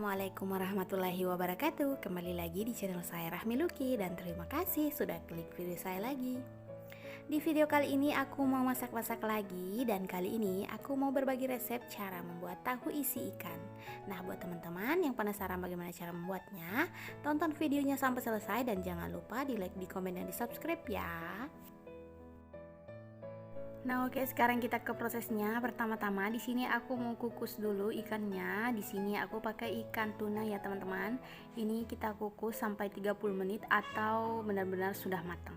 Assalamualaikum warahmatullahi wabarakatuh. Kembali lagi di channel saya Rahmi Luki dan terima kasih sudah klik video saya lagi. Di video kali ini aku mau masak-masak lagi dan kali ini aku mau berbagi resep cara membuat tahu isi ikan. Nah, buat teman-teman yang penasaran bagaimana cara membuatnya, tonton videonya sampai selesai dan jangan lupa di like, di komen dan di subscribe ya. Nah, oke, sekarang kita ke prosesnya. Pertama-tama di sini aku mau kukus dulu ikannya. Di sini aku pakai ikan tuna ya, teman-teman. Ini kita kukus sampai 30 menit atau benar-benar sudah matang.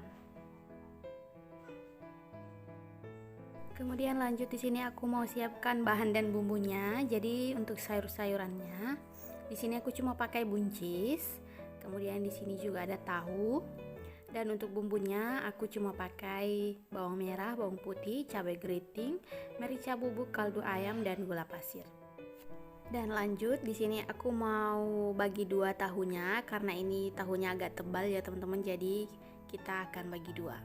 Kemudian lanjut di sini aku mau siapkan bahan dan bumbunya. Jadi untuk sayur-sayurannya, di sini aku cuma pakai buncis. Kemudian di sini juga ada tahu. Dan untuk bumbunya aku cuma pakai bawang merah, bawang putih, cabai keriting, merica bubuk, kaldu ayam dan gula pasir. Dan lanjut di sini aku mau bagi dua tahunya karena ini tahunya agak tebal ya teman-teman, jadi kita akan bagi dua.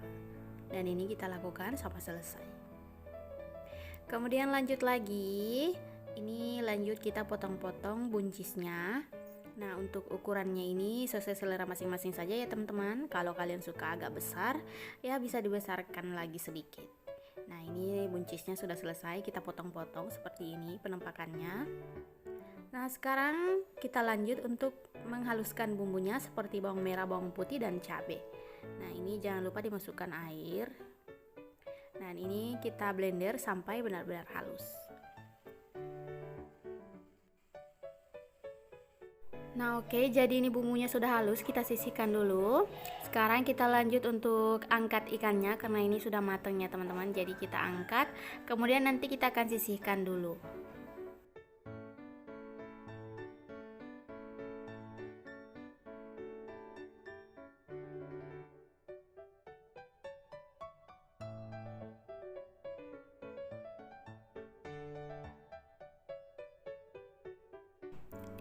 Dan ini kita lakukan sampai selesai. Kemudian lanjut lagi, ini lanjut kita potong-potong buncisnya. Nah, untuk ukurannya ini sesuai selera masing-masing saja ya teman-teman. Kalau kalian suka agak besar, ya bisa dibesarkan lagi sedikit. Nah, ini buncisnya sudah selesai, kita potong-potong seperti ini penampakannya. Nah, sekarang kita lanjut untuk menghaluskan bumbunya seperti bawang merah, bawang putih, dan cabai. Nah, ini jangan lupa dimasukkan air. Nah, ini kita blender sampai benar-benar halus. Nah, oke, jadi ini bumbunya sudah halus, kita sisihkan dulu. Sekarang kita lanjut untuk angkat ikannya karena ini sudah matang ya teman-teman. Jadi kita angkat, kemudian nanti kita akan sisihkan dulu.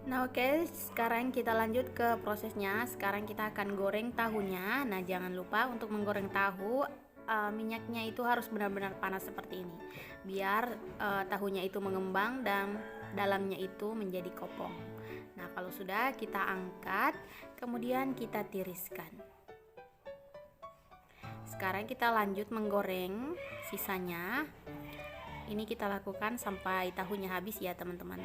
Nah, oke, sekarang kita lanjut ke prosesnya. Sekarang kita akan goreng tahunya. Nah, jangan lupa untuk menggoreng tahu, minyaknya itu harus benar-benar panas seperti ini, biar tahunya itu mengembang dan dalamnya itu menjadi kopong. Nah, kalau sudah kita angkat, kemudian kita tiriskan. Sekarang kita lanjut menggoreng sisanya. Ini kita lakukan sampai tahunya habis ya teman-teman.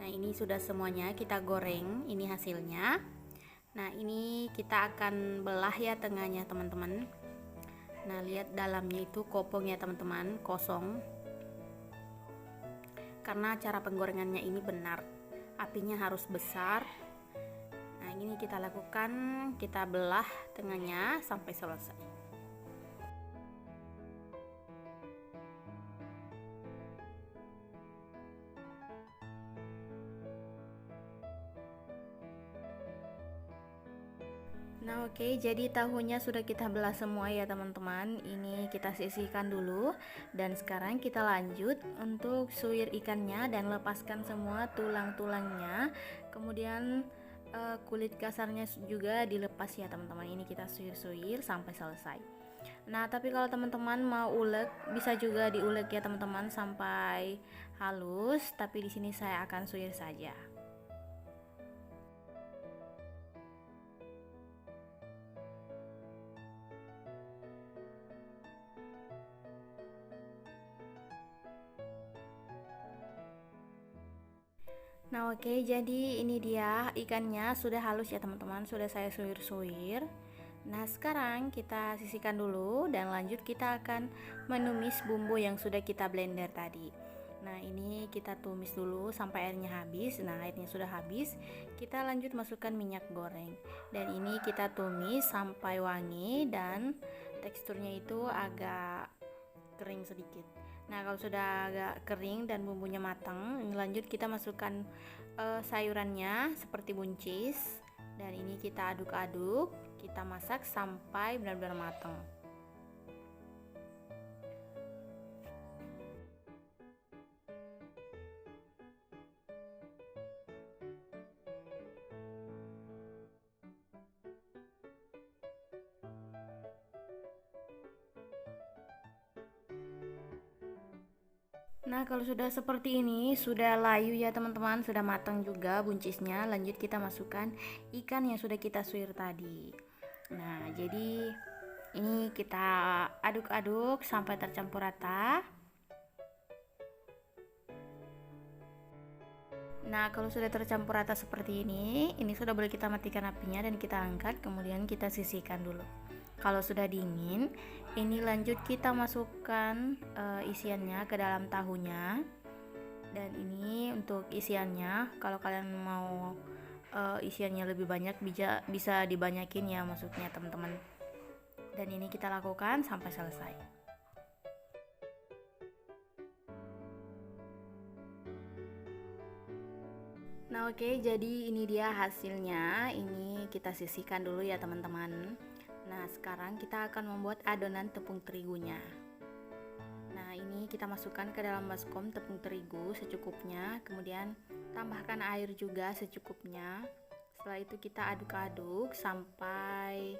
Nah, ini sudah semuanya kita goreng, ini hasilnya. Nah, ini kita akan belah ya tengahnya teman-teman. Nah, lihat dalamnya itu kopong ya teman-teman, kosong. Karena cara penggorengannya ini benar, apinya harus besar. Nah, ini kita lakukan, kita belah tengahnya sampai selesai. Nah, oke, jadi tahunya sudah kita belah semua ya teman-teman. Ini kita sisihkan dulu dan sekarang kita lanjut untuk suwir ikannya dan lepaskan semua tulang-tulangnya. Kemudian kulit kasarnya juga dilepas ya teman-teman. Ini kita suwir-suwir sampai selesai. Nah, tapi kalau teman-teman mau ulek bisa juga diulek ya teman-teman sampai halus, tapi di sini saya akan suwir saja. Nah, oke, jadi ini dia ikannya sudah halus ya teman-teman, sudah saya suwir-suwir. Nah, sekarang kita sisihkan dulu dan lanjut kita akan menumis bumbu yang sudah kita blender tadi. Nah, ini kita tumis dulu sampai airnya habis. Nah, airnya sudah habis, kita lanjut masukkan minyak goreng. Dan ini kita tumis sampai wangi dan teksturnya itu agak kering sedikit. Nah, kalau sudah agak kering dan bumbunya matang, lanjut kita masukkan sayurannya seperti buncis. Dan ini kita aduk-aduk, kita masak sampai benar-benar matang. Nah, kalau sudah seperti ini, sudah layu ya teman-teman, sudah matang juga buncisnya. Lanjut kita masukkan ikan yang sudah kita suir tadi. Nah, jadi ini kita aduk-aduk sampai tercampur rata. Nah, kalau sudah tercampur rata seperti ini sudah boleh kita matikan apinya dan kita angkat, kemudian kita sisihkan dulu. Kalau sudah dingin, ini lanjut kita masukkan isiannya ke dalam tahunya. Dan ini untuk isiannya, kalau kalian mau isiannya lebih banyak bisa dibanyakin ya, maksudnya teman-teman. Dan ini kita lakukan sampai selesai. Nah, oke, jadi ini dia hasilnya. Ini kita sisihkan dulu ya teman-teman. Nah, sekarang kita akan membuat adonan tepung terigunya. Nah, ini kita masukkan ke dalam baskom tepung terigu secukupnya, kemudian tambahkan air juga secukupnya. Setelah itu kita aduk-aduk sampai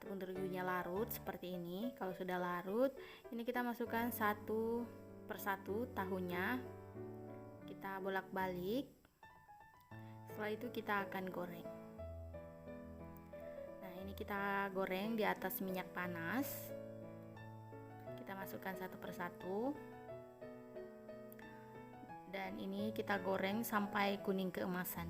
tepung terigunya larut seperti ini. Kalau sudah larut, ini kita masukkan satu persatu tahunya. Kita bolak-balik. Setelah itu kita akan goreng. Nah, ini kita goreng di atas minyak panas. Kita masukkan satu persatu. Dan ini kita goreng sampai kuning keemasan.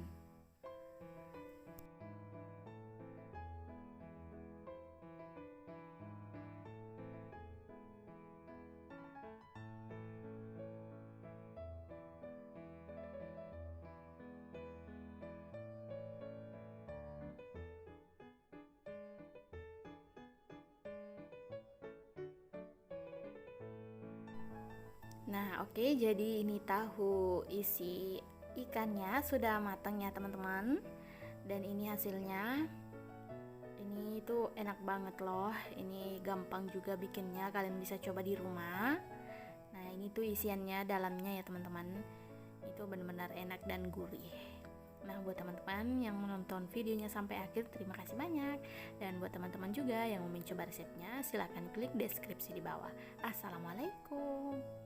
Nah, oke, jadi ini tahu isi ikannya sudah matang ya teman-teman. Dan ini hasilnya. Ini tuh enak banget loh. Ini gampang juga bikinnya, kalian bisa coba di rumah. Nah, ini tuh isiannya dalamnya ya teman-teman. Itu benar-benar enak dan gurih. Nah, buat teman-teman yang menonton videonya sampai akhir, terima kasih banyak. Dan buat teman-teman juga yang mau mencoba resepnya, silahkan klik deskripsi di bawah. Assalamualaikum.